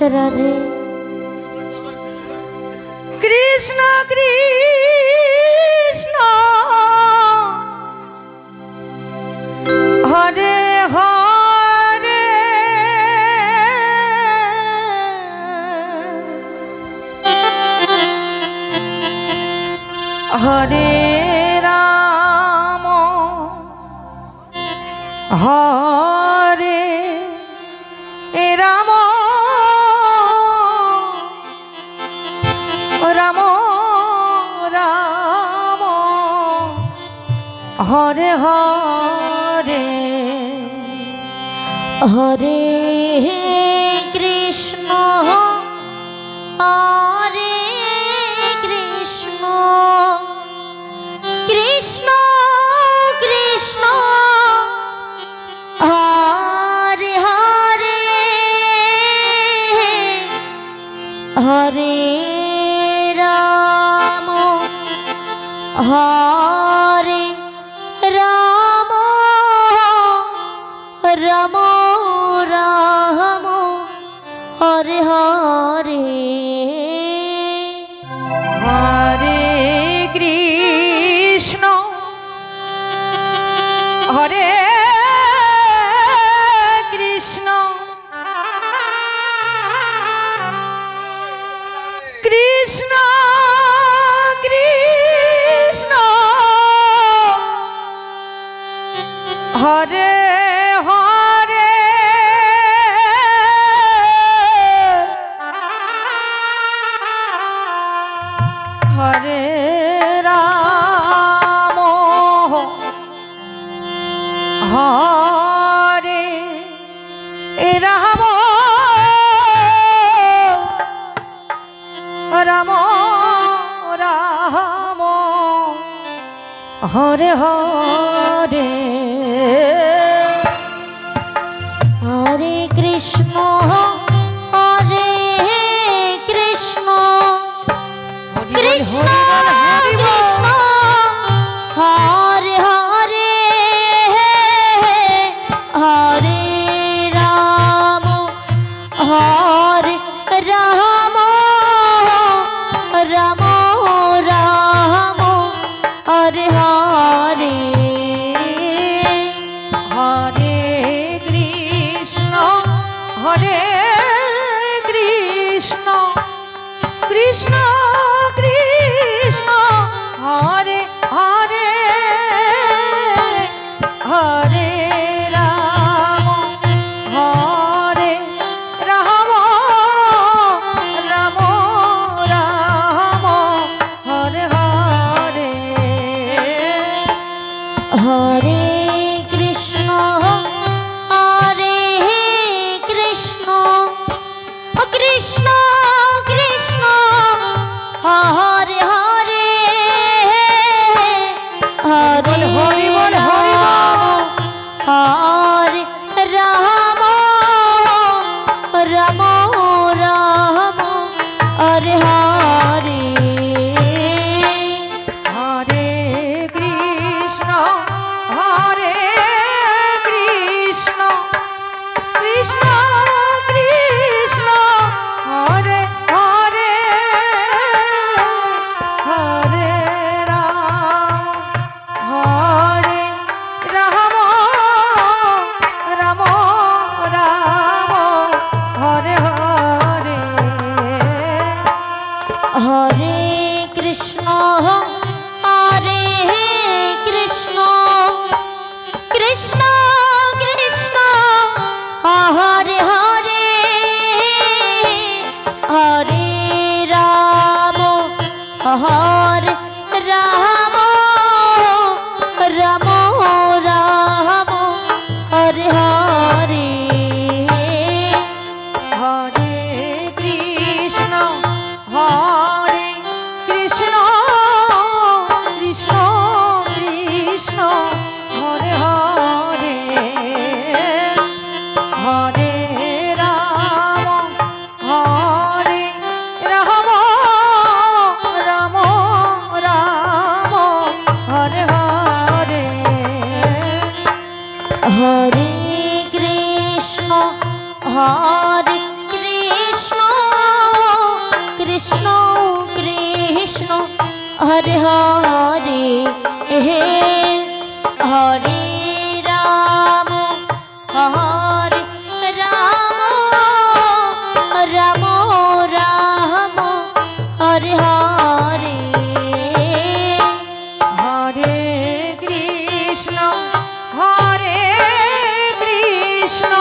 রাধে। কৃষ্ণ কৃষ্ণ হরে হরে হরে রাম হরে রাম রাম রাম হরে হরে হরে কৃষ্ণ হরে কৃষ্ণ কৃষ্ণ কৃষ্ণ হরে হরে হরে রাম হরে রাম রাম রাম হরে হরে হরে কৃষ্ণ হরে কৃষ্ণ কৃষ্ণ কৃষ্ণ হরে হরে হরে রাম হরে রাম রাম রাম হরে হরে হরে কৃষ্ণ হরে কৃষ্ণ কৃষ্ণ কৃষ্ণ হরে হরে হরে রাম হরে রাম রাম রাম হরে হরে হরে কৃষ্ণ হরে কৃষ্ণ কৃষ্ণ কৃষ্ণ হরে হরে হরে রাম হরে রাম রাম রাম হরে হরে হরে কৃষ্ণ হরে কৃষ্ণ কৃষ্ণ কৃষ্ণ হরে হরে হরে হরি বল হরি রাম হরে রাম রাম রাম হরে হরে হরে কৃষ্ণ হরে কৃষ্ণ কৃষ্ণ কৃষ্ণ হরে হরে হরে রাম হরে রাম রাম রাম হরে হরে হরে কৃষ্ণ হরে কৃষ্ণ কৃষ্ণ কৃষ্ণ হরে হরে হরে রাম হরে রাম রাম রাম হরে হরে হরে কৃষ্ণ হরে কৃষ্ণ কৃষ্ণ কৃষ্ণ হরে হরে হরে রাম হরে রাম রাম রাম হরে হরে হরে কৃষ্ণ হরে কৃষ্ণ কৃষ্ণ কৃষ্ণ হরে হরে হে হরে রাম হরে রাম রাম রাম হরে হরে হরে কৃষ্ণ হরে কৃষ্ণ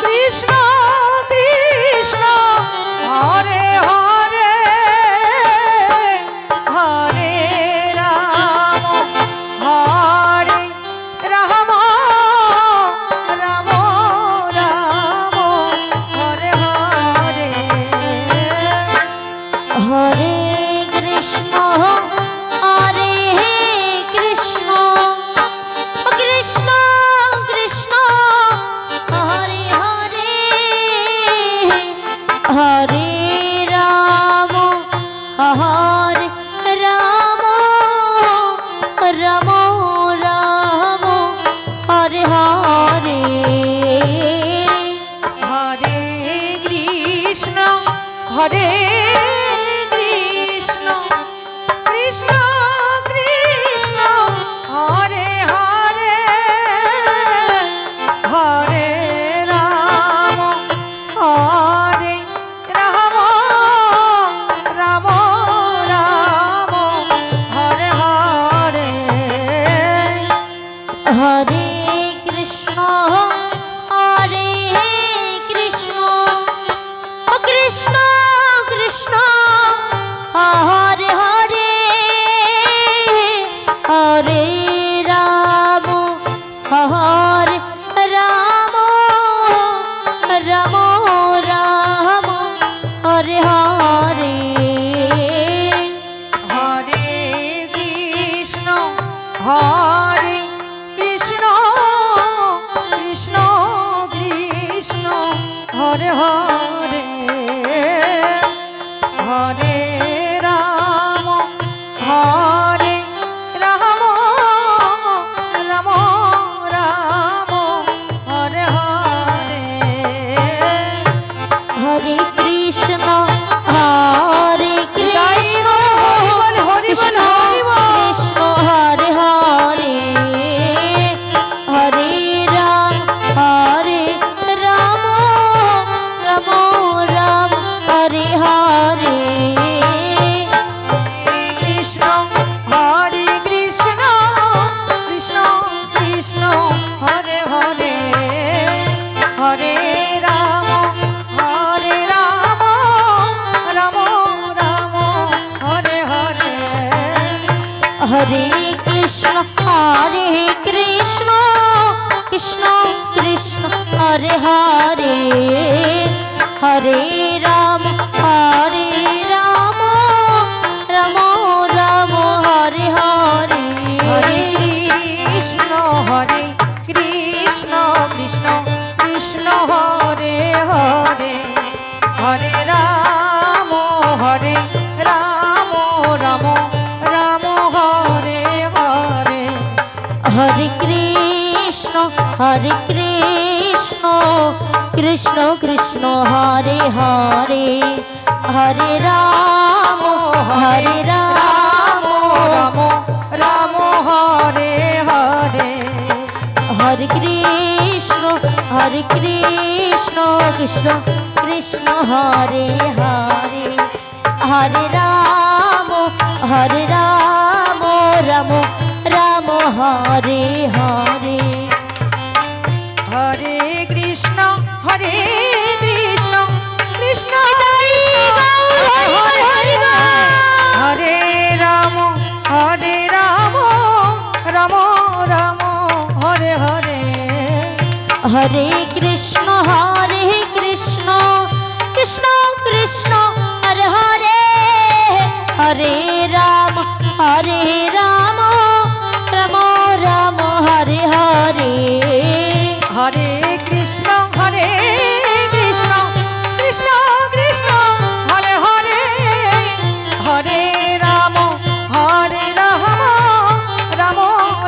কৃষ্ণ কৃষ্ণ হরে হরে হরে রাম হরে রাম রাম রাম হরে হরে হরে কৃষ্ণ হরে কৃষ্ণ কৃষ্ণ কৃষ্ণ হরে হরে হরে রাম হরে রাম রাম রাম হরে হরে হরে কৃষ্ণ হরে কৃষ্ণ কৃষ্ণ কৃষ্ণ হরে হরে হরে রাম হরে রাম রাম রাম হরে হরে হরে কৃষ্ণ হরে কৃষ্ণ কৃষ্ণ কৃষ্ণ হরে হরে হরে রাম হরে রাম রাম রাম হরে হরে হরে কৃষ্ণ হরে কৃষ্ণ কৃষ্ণ কৃষ্ণ হরে হরে হরে রাম হরে রাম রাম রাম হরে হরে হরে কৃষ্ণ হরে কৃষ্ণ কৃষ্ণ কৃষ্ণ হরে হরে হরে রাম রাম রাম রাম হরে হরে কৃষ্ণ হরে কৃষ্ণ কৃষ্ণ কৃষ্ণ হরে হরে হরে রাম রাম রাম হরে হরে হরে কৃষ্ণ হরে কৃষ্ণ কৃষ্ণ কৃষ্ণ হরে হরে হরে রাম রাম রাম রাম হরে হরে হরে কৃষ্ণ হরে কৃষ্ণ কৃষ্ণ কৃষ্ণ হরে হরে হরে রাম রাম রাম রাম হরে হরে হরে কৃষ্ণ কৃষ্ণ কৃষ্ণ হরে হরে হরে রাম রাম রাম হরে হরে হরে কৃষ্ণ কৃষ্ণ কৃষ্ণ হরে হরে হরে রাম রাম রাম হরে হরে হরে কৃষ্ণ কৃষ্ণ কৃষ্ণ হরে রাম রাম রাম হরে হরে হরে কৃষ্ণ কৃষ্ণ কৃষ্ণ কৃষ্ণ হরে হরে হরে রাম রাম রাম রাম হরে হরে হরে কৃষ্ণ কৃষ্ণ কৃষ্ণ কৃষ্ণ হরে হরে হরে রাম রাম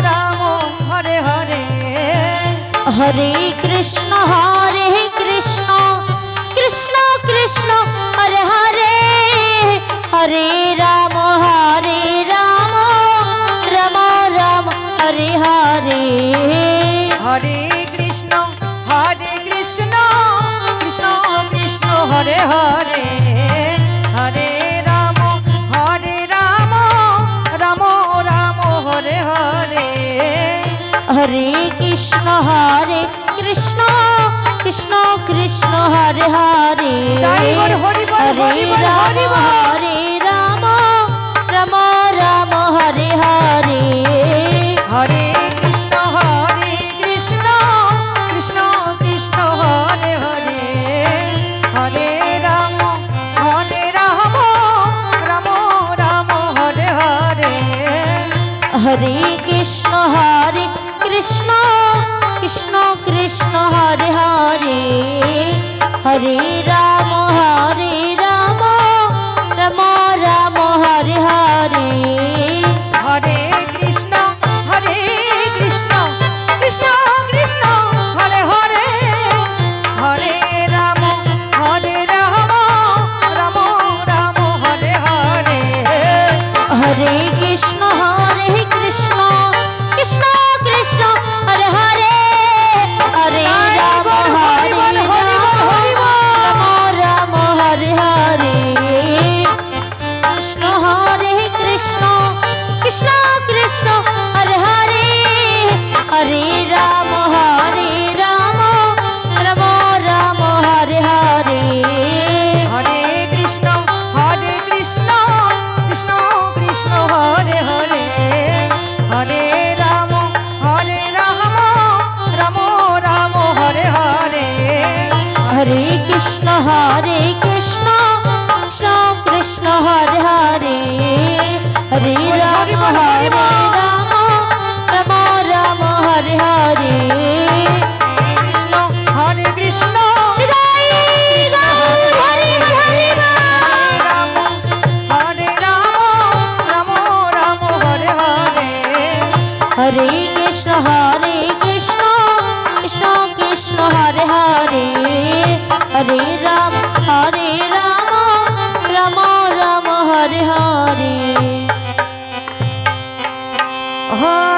রাম হরে হরে হরে কৃষ্ণ কৃষ্ণ কৃষ্ণ কৃষ্ণ হরে হরে হরে রাম রাম রাম হরে হরে হরে কৃষ্ণ কৃষ্ণ কৃষ্ণ হরে হরে হরে রাম রাম রাম হরে হরে হরে কৃষ্ণ কৃষ্ণ কৃষ্ণ হরে হরে তাই বল, হরি বল, হরি বল, হরি বল। হরে রাম রাম হরে হরে হরে কৃষ্ণ কৃষ্ণ কৃষ্ণ হরে হরে হরে রাম রাম রাম হরে হরে হরে কৃষ্ণ কৃষ্ণ কৃষ্ণ হরে হরে হরে রাম রাম হরে হরে হরে কৃষ্ণ কৃষ্ণ কৃষ্ণ হরে হরে হরে রাম রাম হরে হরে হরে কৃষ্ণ কৃষ্ণ কৃষ্ণ হরে হরে হরে রাম রাম হরে হরে কৃষ্ণ কৃষ্ণ কৃষ্ণ হরে হরে হরে রাম রাম হরে হরে হরে কৃষ্ণ কৃষ্ণ কৃষ্ণ হরে হরে হরে রাম রাম হরে হরে হরে কৃষ্ণ কৃষ্ণ কৃষ্ণ হরে হরে হরে রাম রাম হরে হরে কৃষ্ণ কৃষ্ণ হরে হরে রাম রাম হরে হরে হরে কৃষ্ণ কৃষ্ণ কৃষ্ণ হরে হরে হরে রাম রাম হরে হরে হরে